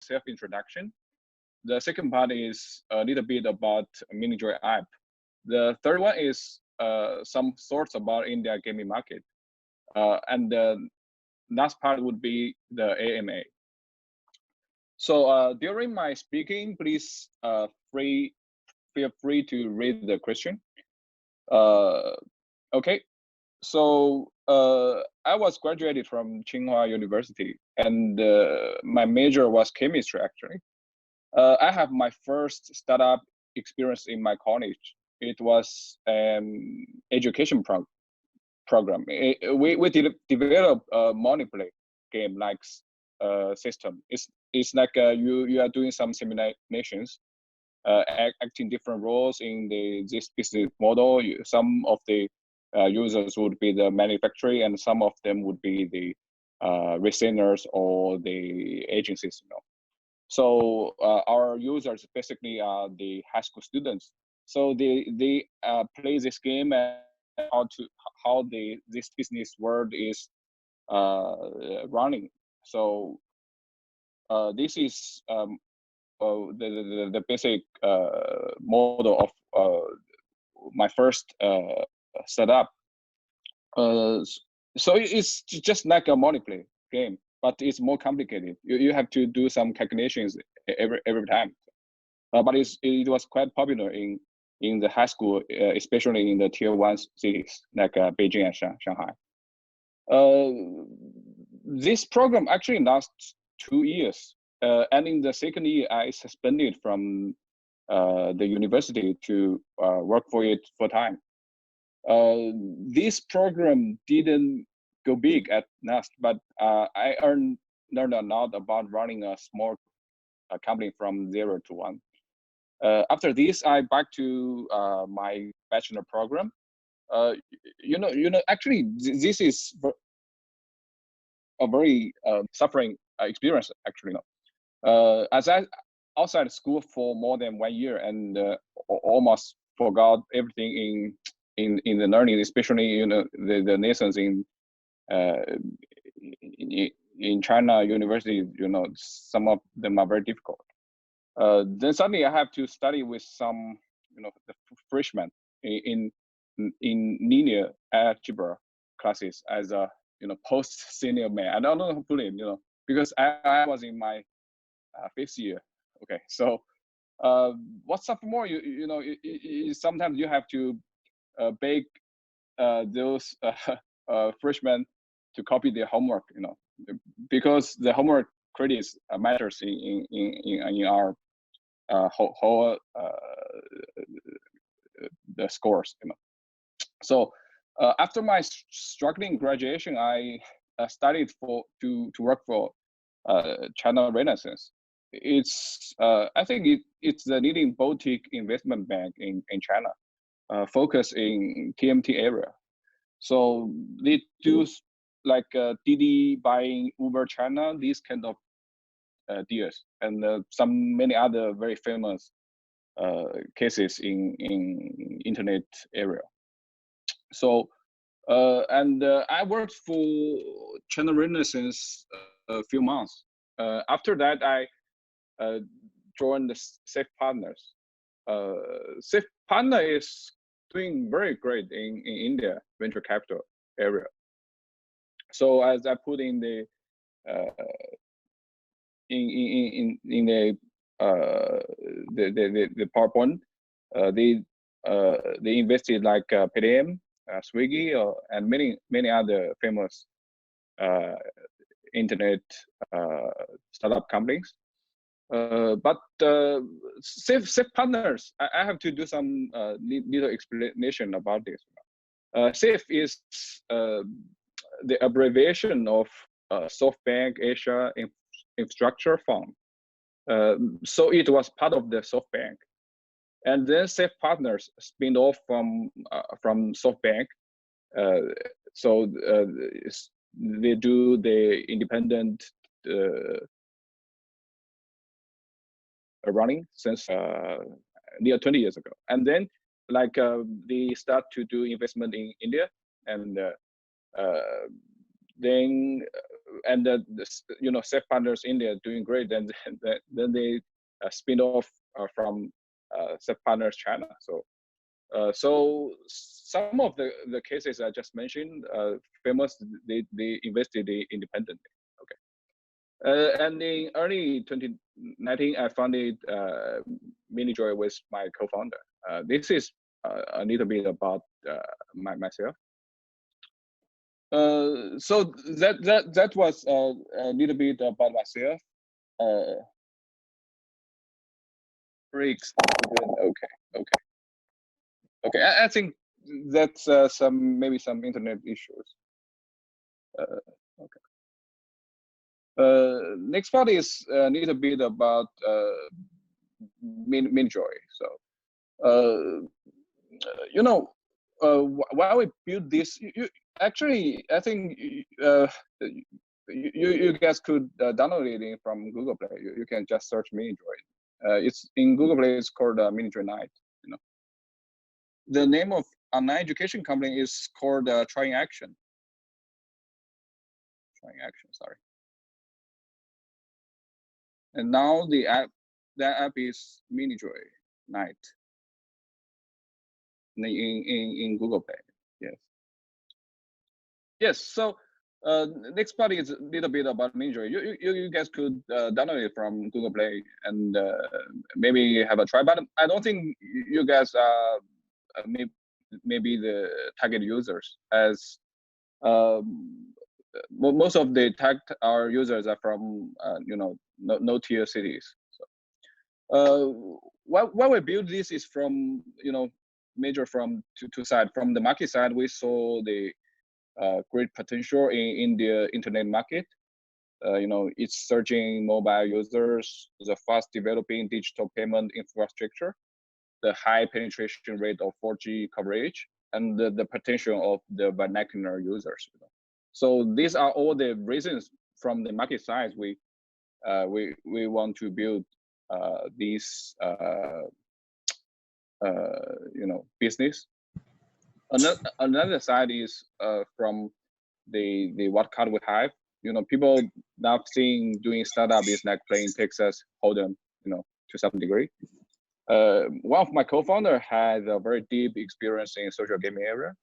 self-introduction. The second part is a little bit about Minijoy app. The third one is some thoughts about India gaming market. And the last part would be the AMA. So during my speaking, please feel free to read the question. Okay, so I was graduated from Tsinghua University, and my major was chemistry actually. I have my first startup experience in my college. It was an education program. We developed a monopoly game like system. It's like you are doing some simulations, acting different roles in this business model. Some of the users would be the manufacturer, and some of them would be the resellers or the agencies. So our users basically are the high school students. So they play this game and how this business world is running. So this is the basic model of my first setup. So it's just like a monopoly game, but it's more complicated. You have to do some calculations every time. But it was quite popular in the high school, especially in the tier 1 cities like Beijing and Shanghai. This program actually lasts 2 years, and in the second year, I suspended from the university to work for it full time. This program didn't go big at last, but I learned a lot about running a small company from 0 to 1. After this, I back to my bachelor program. Actually, this is a very suffering experience. Actually, as I outside school for more than 1 year and almost forgot everything in the learning, especially the lessons in China university. Some of them are very difficult. Then suddenly I have to study with some the freshmen in linear algebra classes as a post senior man. I don't know how to put it, because I was in my 5th year. Okay, so what's sophomore? Sometimes you have to beg those freshmen to copy their homework, because the homework credits matters in our whole the scores. So after my struggling graduation, I studied to work for China Renaissance. It's I think it's the leading boutique investment bank in China, focused in TMT area. So they do like Didi buying Uber China, these kind of deals, and many other very famous cases in internet area. So and I worked for China Renaissance a few months. After that, I joined the Safe Partners. Safe Partner is doing very great in India venture capital area. So as I put in the in the PowerPoint, they invested like PDM, Swiggy, and many other famous internet startup companies. But Safe Partners, I have to do some little explanation about this. Safe is the abbreviation of SoftBank Asia Infrastructure Fund. So it was part of the SoftBank, and then Safe Partners spin off from SoftBank. So they do the independent running since near 20 years ago, and then like they start to do investment in India, and then and safe partners India doing great, then they spin off from safe partners China. So some of the cases I just mentioned, famous, they invested independently. Okay, and in early 2019, I founded Minijoy with my co-founder. This is a little bit about myself. So that was a little bit about myself. Breaks. Okay. I think that's maybe some internet issues. Okay. Next part is a little bit about Minijoy. So why we build this? Actually, I think you guys could download it from Google Play. You can just search Minijoy. It's in Google Play. It's called Minijoy Night. The name of online education company is called Trying Action. Sorry. And now that app is Minijoy Night in Google Play. Yes. So next part is a little bit about Minijoy. You guys could download it from Google Play and maybe have a try. But I don't think you guys are maybe the target users, as most of the our users are from no tier cities. So why we build this is from major from two sides. From the market side, we saw the great potential in the internet market. It's surging mobile users, the fast developing digital payment infrastructure, the high penetration rate of 4G coverage, and the potential of the vernacular users. So these are all the reasons from the market side we want to build this business. Another side is from the what card we have. People now seeing doing startup is like playing Texas Hold'em, to some degree. One of my co-founder has a very deep experience in social gaming area.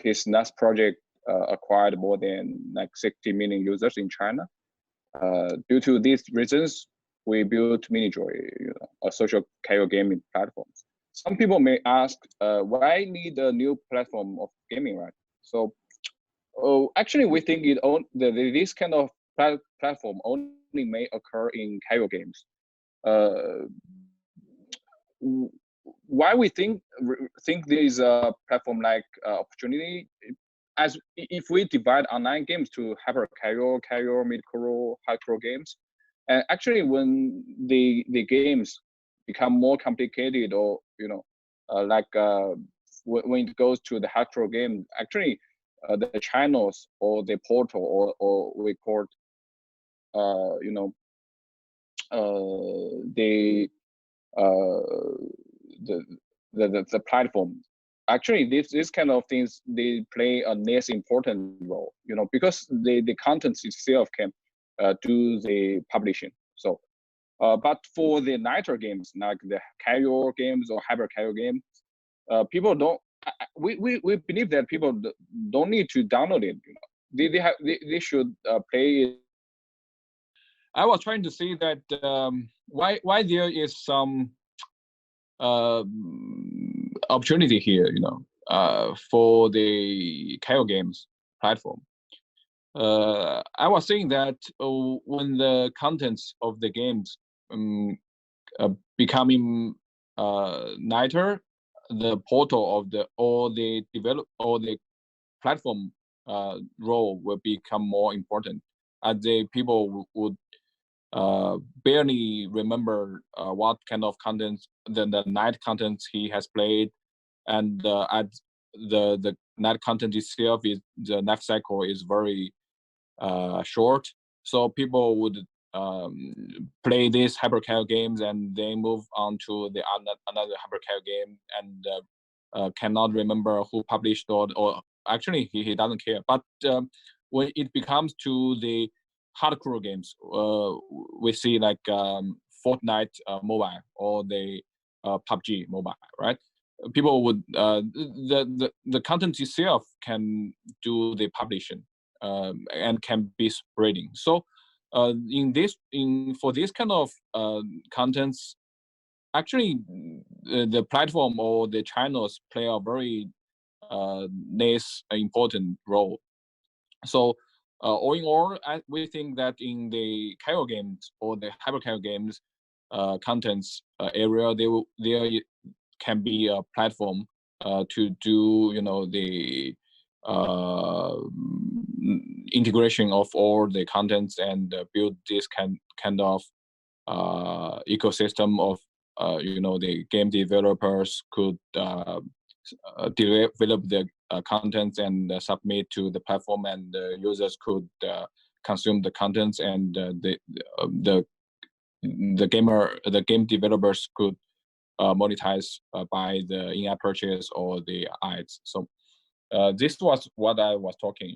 His last project acquired more than 60 million users in China. Due to these reasons, we built Minijoy, a social casual gaming platform. Some people may ask, why need a new platform of gaming, right? So, actually, we think this kind of platform only may occur in casual games. Why we think there is a platform like opportunity, as if we divide online games to hyper casual, mid-core, hardcore games, and actually when the games become more complicated, or when it goes to the hardcore game, actually the channels or the portal or we call the platform. Actually, this kind of things, they play a less important role, because the content itself can do the publishing. So, but for the lighter games like the casual games or hyper casual games, people don't. We believe that people don't need to download it. They should play it. I was trying to say that why there is some opportunity here, for the casual games platform. I was saying that when the contents of the games becoming lighter, the portal of the platform role will become more important, as the people would barely remember what kind of contents the night contents he has played, and at the night content itself is the life cycle is very short, so people would play these hyper casual games and then move on to the another hyper casual game, and cannot remember who published or actually he doesn't care. But when it becomes to the hardcore games, we see like Fortnite mobile or the PUBG mobile, right? People would the content itself can do the publishing and can be spreading. So for this kind of contents, actually the platform or the channels play a very nice important role. So all in all, we think that in the casual games or the hyper casual games contents area, there can be a platform to do the uh, integration of all the contents and build this kind of ecosystem of the game developers could develop the contents and submit to the platform, and users could consume the contents, and the game developers could monetize by the in-app purchase or the ads. So this was what I was talking.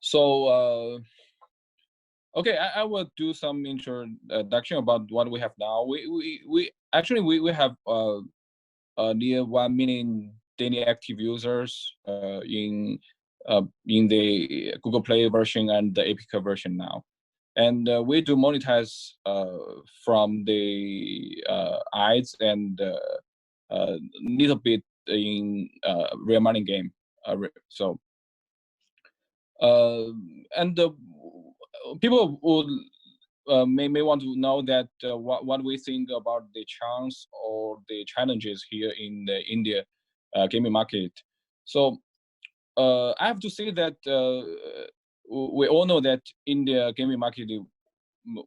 So okay, I will do some introduction about what we have now. We actually we have near 1 million daily active users in the Google Play version and the APK version now, and we do monetize from the ads and little bit in real money game. So and people would may want to know that what we think about the chance or the challenges here in the India gaming market. So I have to say that we all know that India gaming market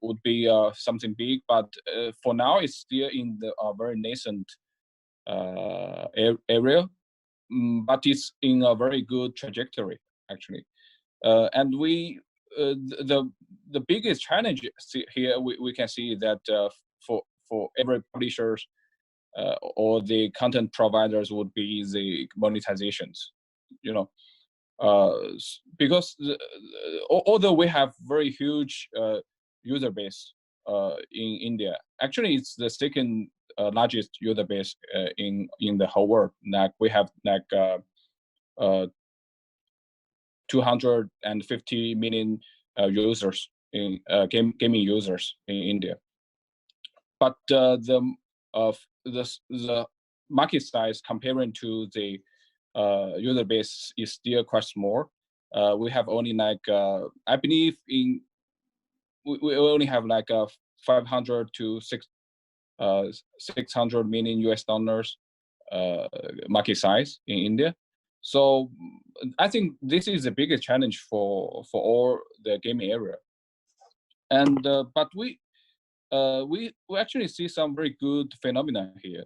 would be something big, but for now it's still in the very nascent area, but it's in a very good trajectory actually. And the biggest challenge here we can see that for every publishers or the content providers would be the monetizations, because although we have very huge user base in India, actually it's the second largest user base in the whole world. Like we have like 250 million users in gaming users in India, but the market size comparing to the user base is still quite small. We have only like I believe we only have like 500 to 600 million US dollars market size in India. So I think this is the biggest challenge for all the gaming area. And but we actually see some very good phenomena here,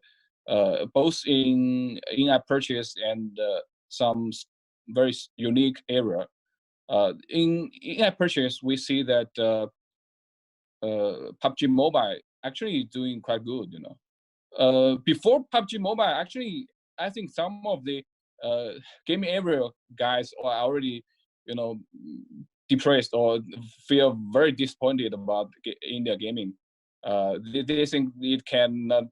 both in-app purchase and some very unique area. In-app purchase, we see that PUBG Mobile actually doing quite good. Before PUBG Mobile, actually, I think some of the gaming area guys are already, depressed or feel very disappointed about India gaming. They think it cannot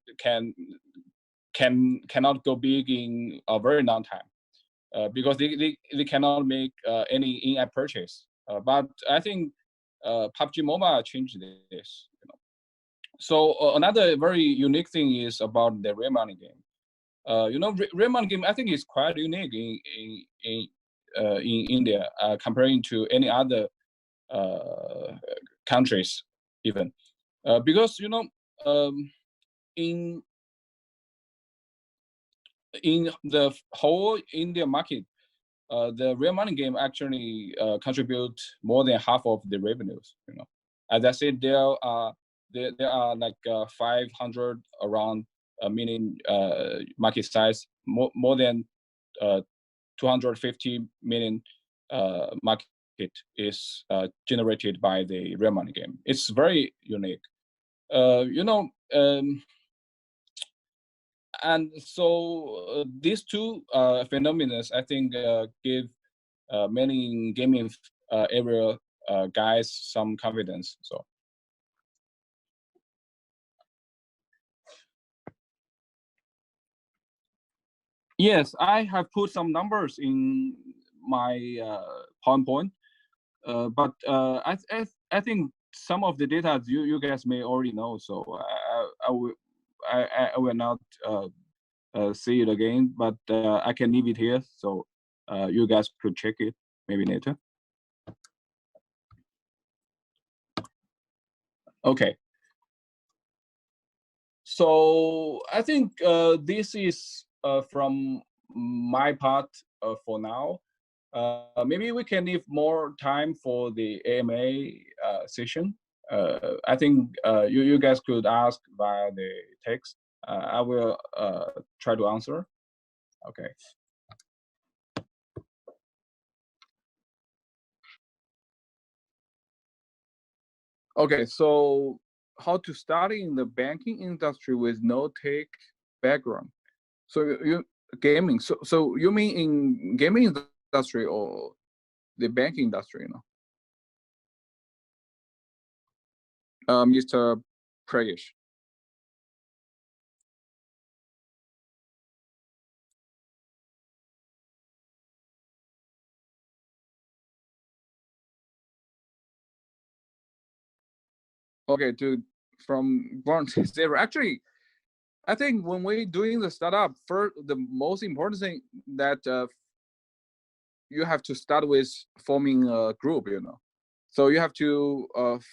go big in a very long time because they cannot make any in-app purchase. But I think PUBG Mobile changed this. So another very unique thing is about the real money game. Real money game I think is quite unique in India comparing to any other countries even, because in the whole India market, the real money game actually contribute more than half of the revenues. As I said, there are like 500 around a million market size, more than 250 million market is generated by the real money game. It's very unique. And so these two phenomena, I think, give many gaming area guys some confidence. So. Yes, I have put some numbers in my PowerPoint, but I think some of the data you guys may already know. So I will not see it again, but I can leave it here, so you guys could check it maybe later. Okay. So I think this is from my part for now. Maybe we can leave more time for the AMA session. I think you guys could ask via the text. I will try to answer. Okay. Okay, so how to study in the banking industry with no tech background? So you gaming. So you mean in gaming industry or the banking industry? Mr. Prayesh. Okay, from 1 to 0. Actually, I think when we're doing the startup, first the most important thing that you have to start with forming a group. So you have to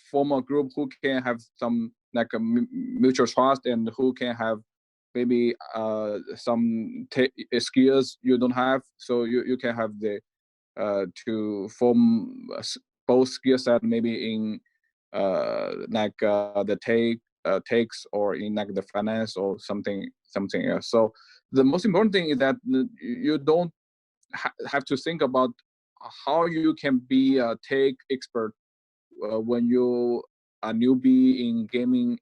form a group who can have some like a mutual trust and who can have maybe some skills you don't have. So you can have the to form both skill set maybe in the takes or in like the finance or something else. So the most important thing is that you don't have to think about how you can be a tech expert when you a newbie in gaming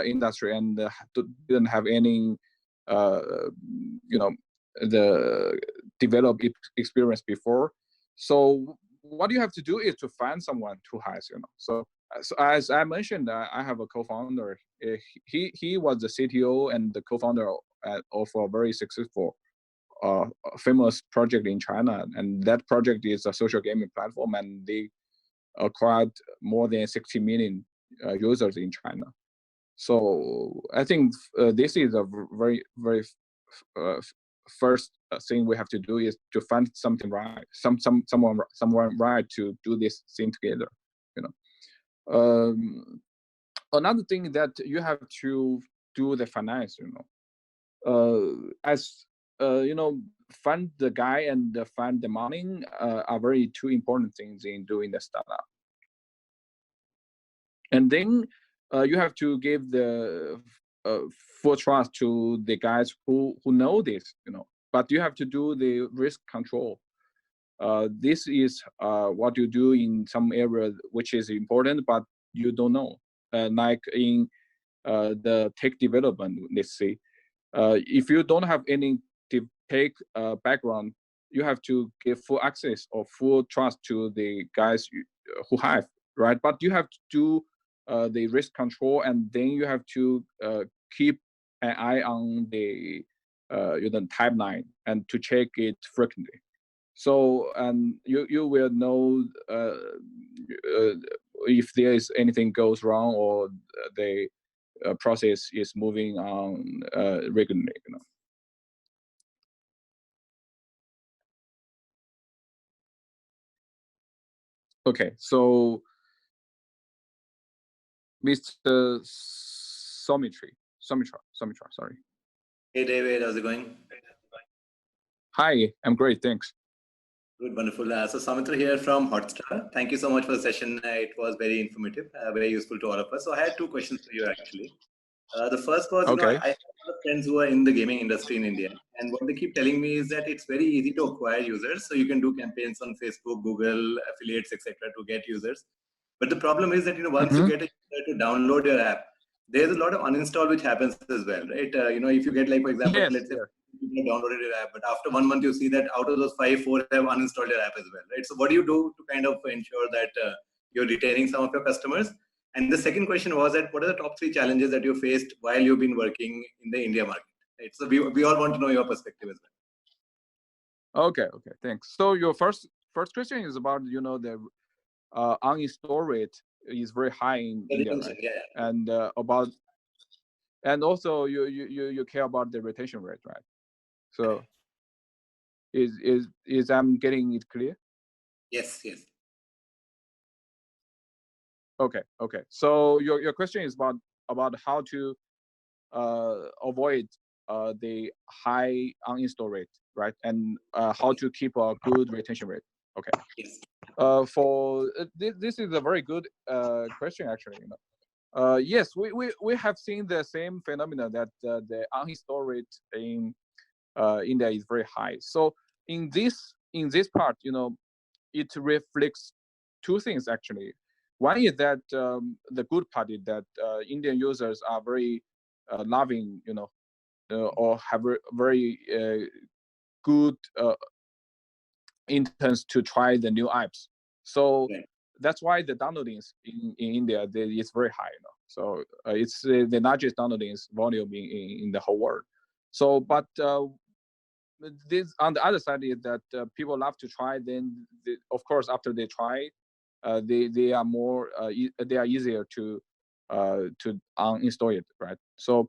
industry and didn't have any the developed experience before. So what you have to do is to find someone who has. So as I mentioned, I have a co-founder. He was the CTO and the co-founder of a very successful famous project in China, and that project is a social gaming platform, and they acquired more than 60 million users in China. So I think this is a very first thing we have to do is to find something right, someone right to do this thing together. Another thing that you have to do the finance. As fund the guy and fund the money are very two important things in doing the startup. And then you have to give the full trust to the guys who know this, but you have to do the risk control. This is what you do in some areas which is important, but you don't know. Like in the tech development, let's say, if you don't have any tech background, you have to give full access or full trust to the guys who have, right? But you have to do the risk control, and then you have to keep an eye on the timeline and to check it frequently. So you will know if there is anything goes wrong or the process is moving on regularly. Okay, so Mr. Somitra, sorry. Hey David, how's it going? Hi, I'm great, thanks. Good, wonderful. So Samitra here from Hotstar. Thank you so much for the session. It was very informative, very useful to all of us. So I had two questions for you actually. The first was, okay. I have a lot of friends who are in the gaming industry in India, and what they keep telling me is that it's very easy to acquire users. So you can do campaigns on Facebook, Google, affiliates, etc., to get users. But the problem is that once you get a user to download your app, there's a lot of uninstall which happens as well, right? If you get, like, for example, Yes, let's say people have downloaded your app, but after 1 month, you see that out of those 5, 4 have uninstalled your app as well, right? So what do you do to kind of ensure that you're retaining some of your customers? And the second question was that what are the top 3 challenges that you faced while you've been working in the India market? Right? So we all want to know your perspective as well. Okay, thanks. So your first question is about, the uninstall rate is very high in India, right? Yeah. And and also you care about the retention rate, right? So is I'm getting it clear? Yes. Okay. So your question is about how to avoid the high uninstall rate, right? And how to keep a good retention rate. Okay. Yes. This is a very good question, actually. Yes, we have seen the same phenomena that the uninstall rate in India is very high. So in this part, it reflects two things actually. One is that the good part is that Indian users are very loving, or have very good intents to try the new apps. So that's why the downloadings in India is very high. So it's the largest downloadings volume in the whole world. So, but this on the other side is that people love to try. Then, of course, after they try, they are more they are easier to uninstall it, right? So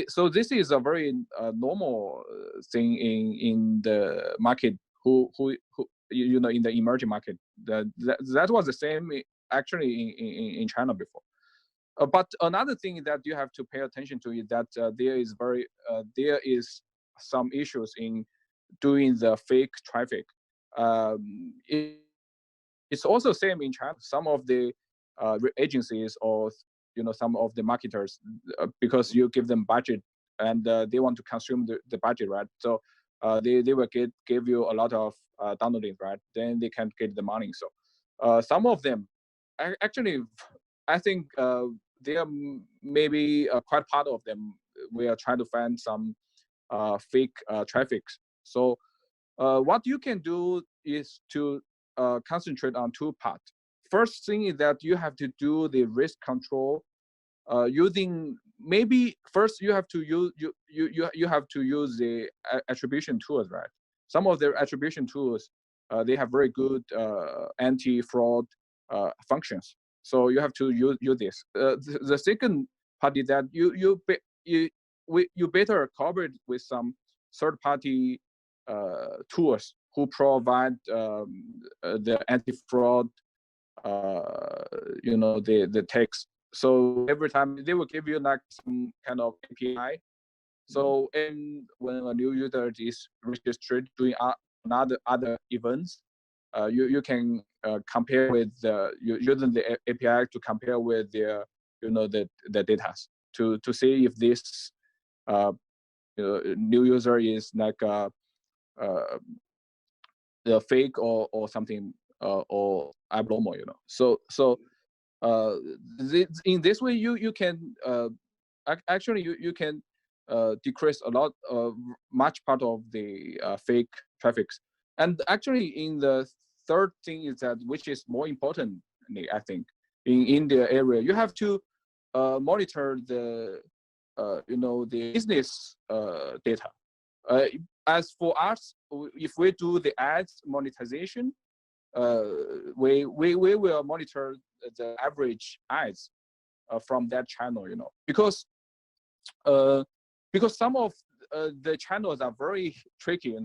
so this is a very normal thing in the market. Who in the emerging market. That was the same actually in China before. But another thing that you have to pay attention to is that there is some issues in doing the fake traffic. It's also same in China. Some of the agencies or some of the marketers, because you give them budget and they want to consume the budget, right? So they will give you a lot of downloading, right? Then they can get the money. So some of them actually, I think there are maybe quite part of them. We are trying to find some fake traffic. So what you can do is to concentrate on two parts. First thing is that you have to do the risk control using, maybe first you have to use the attribution tools, right? Some of the attribution tools they have very good anti-fraud functions. So you have to use this. The second part is that you better cooperate with some third-party tools who provide the anti-fraud, the text. So every time they will give you like some kind of API. So and when a new user is registered doing other events, you can compare with using the API to compare with the the data to see if this new user is like the fake or something or abnormal, So in this way you can actually you can decrease a lot much part of the fake traffics. And actually in the third thing is that, which is more important, I think, in India area, you have to monitor the the business data. As for us, if we do the ads monetization, we will monitor the average ads from that channel, because some of the channels are very tricky,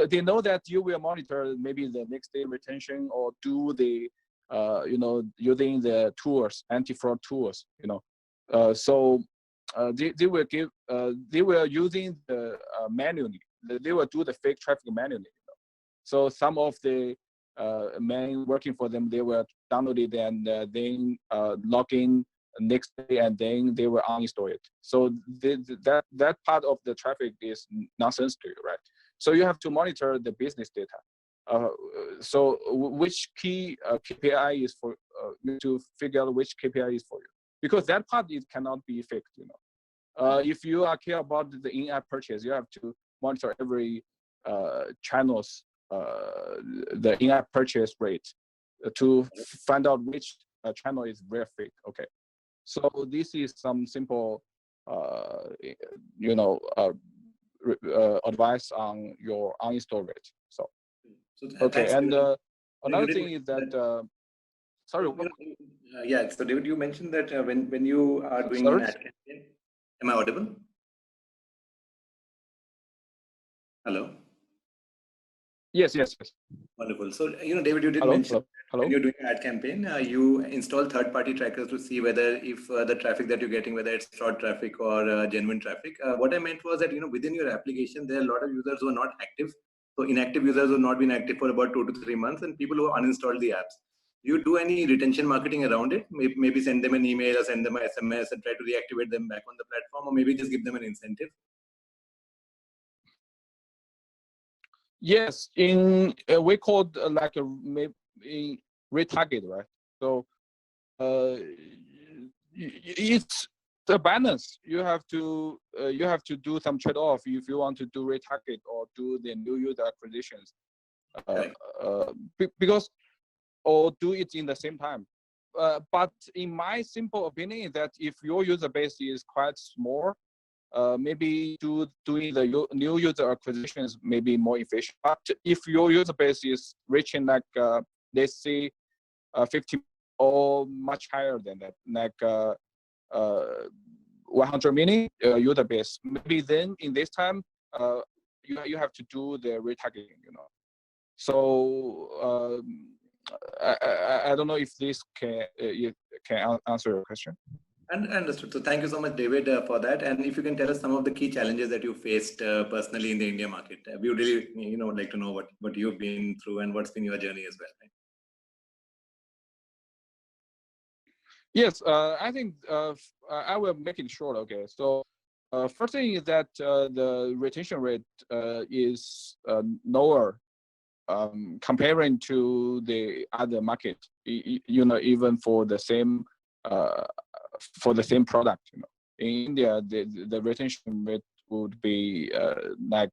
they know that you will monitor maybe the next day retention or do the using the tools, anti-fraud tools, so they will give they will using the manually, they will do the fake traffic manually, So some of the men working for them, they will download it and then log in next day, and then they will uninstall it. So that part of the traffic is nonsense to you, right? So you have to monitor the business data. So which key KPI is for you to figure out which KPI is for you, because that part it cannot be faked, If you are care about the in-app purchase, you have to monitor every channel's the in-app purchase rate to find out which channel is very fake. Okay, so this is some simple, you know, advice on your uninstall rate. So okay, thanks, and David. You another did thing is mention that sorry, so, yeah. So David, you mentioned that when you are doing an sorry. ad campaign, am I audible? Hello. Yes, yes, yes. Wonderful. So, David, you did Hello, mention hello, hello. when you're doing an ad campaign, you install third-party trackers to see whether if the traffic that you're getting, whether it's fraud traffic or genuine traffic. What I meant was that, within your application, there are a lot of users who are not active. So inactive users who have not been active for about 2 to 3 months, and people who uninstalled the apps. Do you do any retention marketing around it? Maybe send them an email or send them an SMS and try to reactivate them back on the platform, or maybe just give them an incentive? Yes, in we called like a maybe retarget, right? So it's the balance. You have to do some trade-off if you want to do retarget or do the new user acquisitions, because or do it in the same time. But in my simple opinion, is that if your user base is quite small, maybe doing the new user acquisitions may be more efficient. But if your user base is reaching like let's say 50 or much higher than that, like 100 million user base, maybe then in this time you have to do the retargeting, So I don't know if this can you can answer your question. Understood. So thank you so much, David, for that. And if you can tell us some of the key challenges that you faced personally in the India market, we would really, like to know what you've been through and what's been your journey as well. Right? Yes, I think I will make it short. Okay, so first thing is that the retention rate is lower comparing to the other market. Even for the same product. In India, the retention rate would be like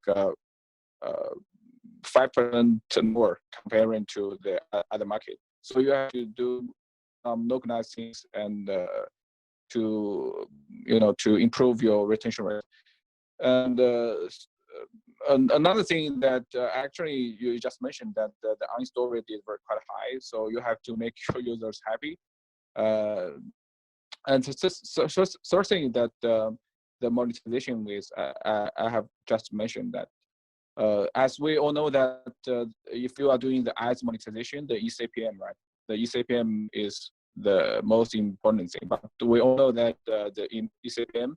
5% more comparing to the other market. So you have to do localized things and to improve your retention rate. And another thing that actually you just mentioned that the uninstall rate is very quite high, so you have to make your users happy. And third thing that the monetization is I have just mentioned that as we all know that if you are doing the ads monetization, the eCPM, right? The eCPM is the most important thing. But we all know that the eCPM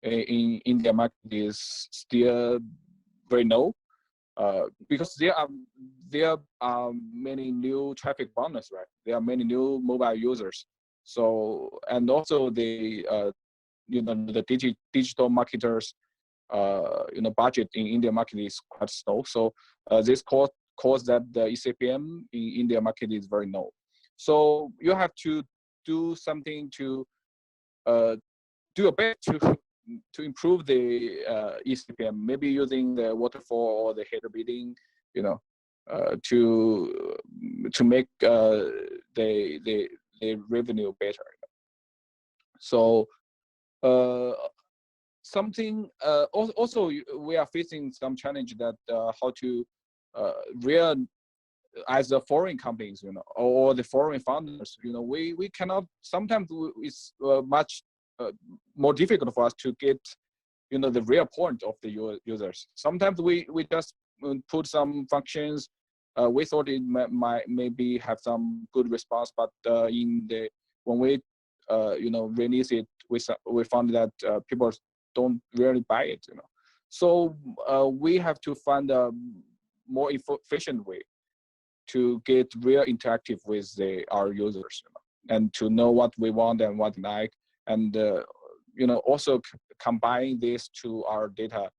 in India market is still very low because there are many new traffic boundaries, right? There are many new mobile users. So and also the digital marketers budget in India market is quite slow. So this cause that the eCPM in India market is very low. So you have to do something to do a bit to improve the eCPM, maybe using the waterfall or the header bidding, to make the revenue better. So something also we are facing some challenge that how to as the foreign companies, or the foreign founders, we cannot, sometimes it's much more difficult for us to get, the real point of the users. Sometimes we just put some functions, we thought it might maybe have some good response, but when we release it, we found that people don't really buy it, So we have to find a more efficient way to get real interactive with our users, and to know what we want and what we like, and also combine this to our data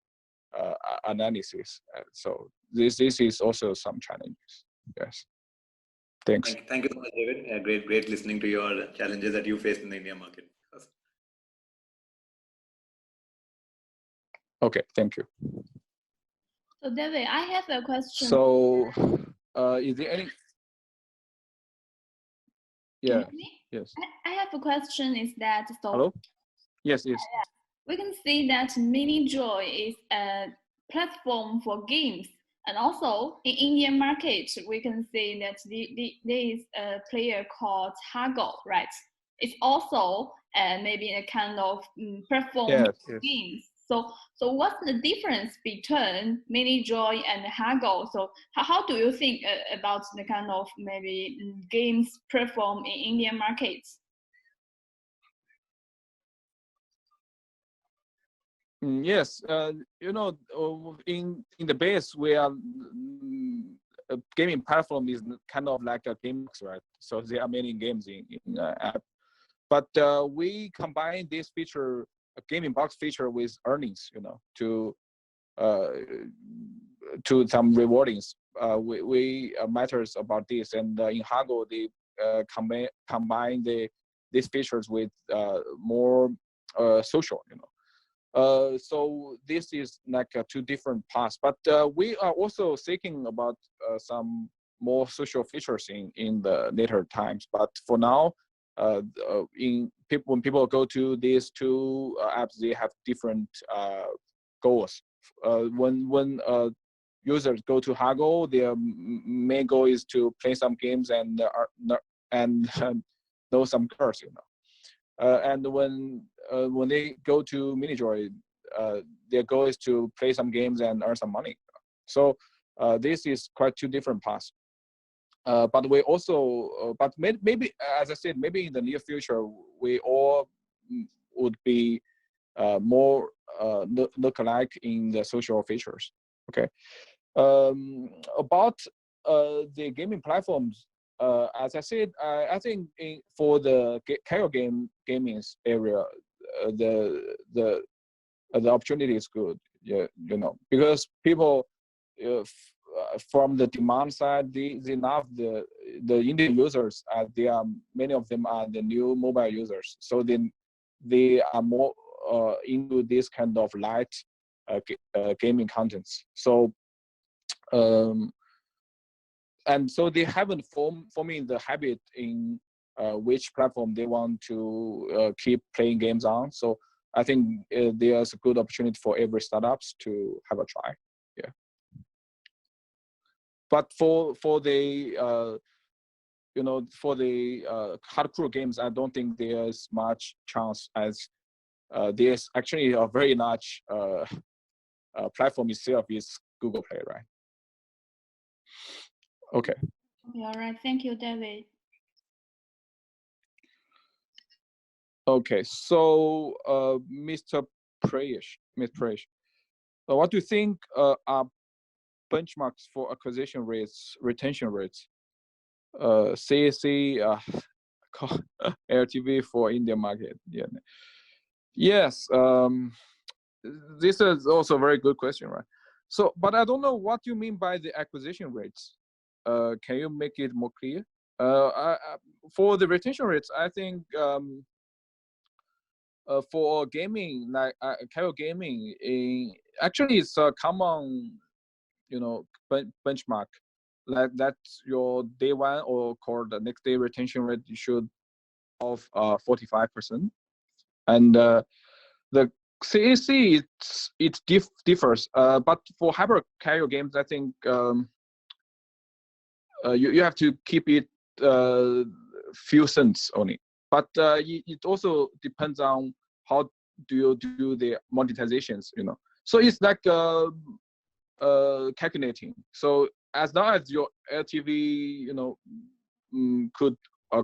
analysis. So this is also some challenges. Yes. Thanks. Thank you so much, David. Great listening to your challenges that you faced in the India market. Okay, thank you. So David, I have a question. So, is there any? Yeah. Yes. I have a question. Is that so? Hello. Yes. Yes. We can see that Minijoy is a platform for games, and also in Indian market, we can see that there is a player called Hago, right? It's also maybe a kind of platform for games. So what's the difference between Minijoy and Hago? So how do you think about the kind of maybe games platform in Indian markets? Yes, in the base, we are a gaming platform is kind of like a game box, right? So there are many games in app, but we combine this feature, a gaming box feature, with earnings, to some rewardings. We matters about this, and in Hago they combine these features with more social, so this is like two different paths, but we are also thinking about some more social features in the later times. But for now, when people go to these two apps, they have different goals. When users go to Hago, their main goal is to play some games and know some girls, and when they go to Minijoy, their goal is to play some games and earn some money. So this is quite two different paths. But we also, but maybe, as I said, maybe in the near future, we all would be more look alike in the social features. Okay. About the gaming platforms, as I said, I think for the casual gaming area, the opportunity is good. Yeah, because people from the demand side, they love the Indian users. They are, many of them are the new mobile users, so then they are more into this kind of light gaming contents. So. And so they haven't forming the habit in which platform they want to keep playing games on. So I think there's a good opportunity for every startups to have a try. Yeah. But for the hardcore games, I don't think there's much chance, as there's actually a very large platform itself is Google Play, right? Okay. All right. Thank you, David. Okay, so Mr. Prayesh, what do you think are benchmarks for acquisition rates, retention rates, CAC, LTV for Indian market? Yeah. Yes, this is also a very good question, right? So, but I don't know what you mean by the acquisition rates. Can you make it more clear? For the retention rates, I think. For gaming, like casual gaming, actually it's a common, benchmark. Like that's your day one or core the next day retention rate should of 45%, and the CAC it differs. But for hyper casual games, I think you have to keep it few cents only. But it also depends on how do you do the monetizations, So it's like calculating. So as long as your LTV, could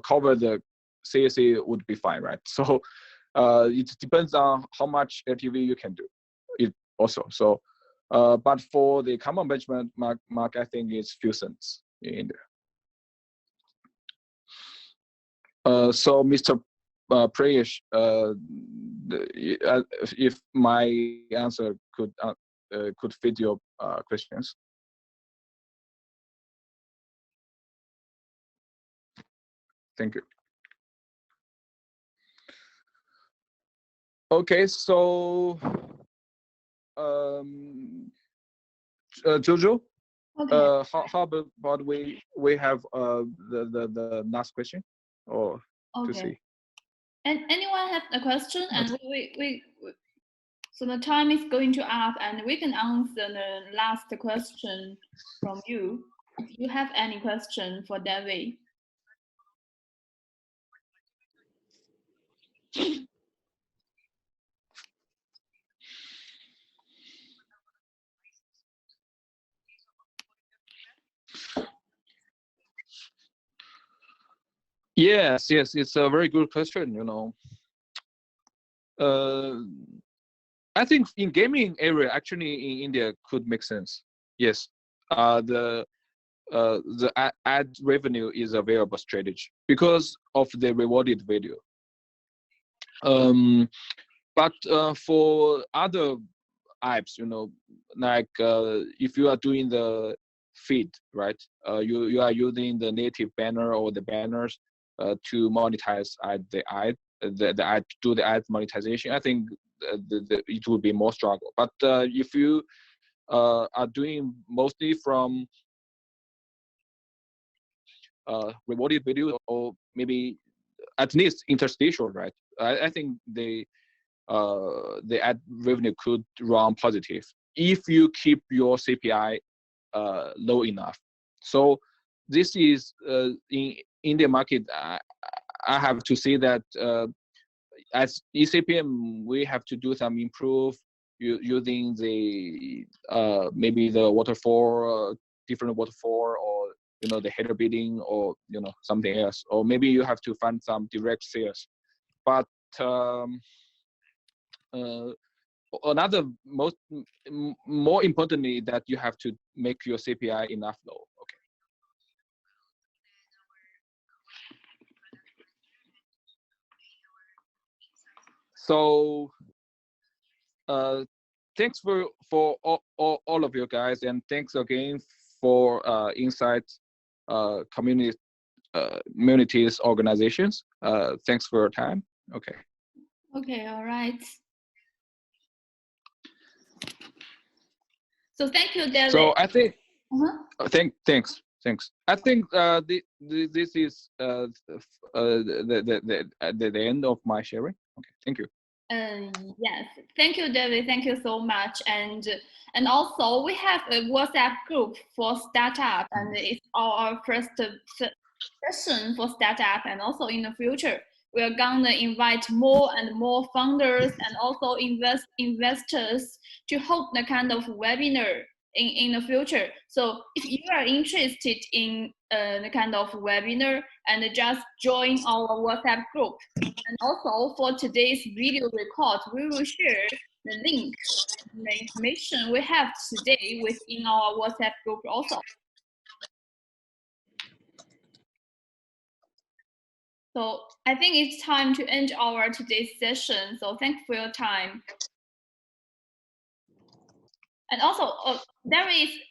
cover the CAC, would be fine, right? So it depends on how much LTV you can do. It also so. But for the common benchmark, I think it's few cents in there. So, Mr. Prayesh, if my answer could fit your questions. Thank you. Okay, so Jojo, Okay. how about we have the last question, or to Okay. see? And anyone have a question? And so the time is going to up, and we can answer the last question from you. If you have any question for David. Yes, it's a very good question. I think in gaming area, actually in India could make sense. Yes, the ad revenue is a variable strategy because of the rewarded value. But for other apps, like if you are doing the feed, right? You are using the native banner or the banners to monetize the ad, do the ad monetization. I think it will be more struggle. But if you are doing mostly from rewarded video, or maybe at least interstitial, right? I think the ad revenue could run positive if you keep your CPI low enough. So this is in Indian market. I have to say that as eCPM, we have to do some improve using the maybe the waterfall, different waterfall, or the header bidding, or something else, or maybe you have to find some direct sales. But another more importantly, that you have to make your CPI enough low. Okay. So thanks for all of you guys, and thanks again for Insights communities organizations. Thanks for your time. Okay. Okay, all right. So thank you, David. So I think thanks. I think this is the end of my sharing. Okay, thank you. Yes, thank you, David. Thank you so much. And also we have a WhatsApp group for startup, and it's our first session for startup. And also in the future, we are gonna invite more and more founders and also investors to hold the kind of webinar in the future. So if you are interested in the kind of webinar, and just join our WhatsApp group. And also for today's video record, we will share the link, the information we have today within our WhatsApp group also. So I think it's time to end our today's session. So thanks for your time. And also, there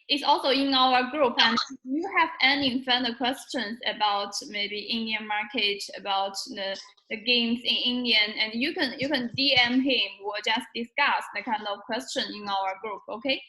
is also in our group, and if you have any further questions about maybe Indian market, about the games in Indian, and you can DM him or just discuss the kind of question in our group, okay?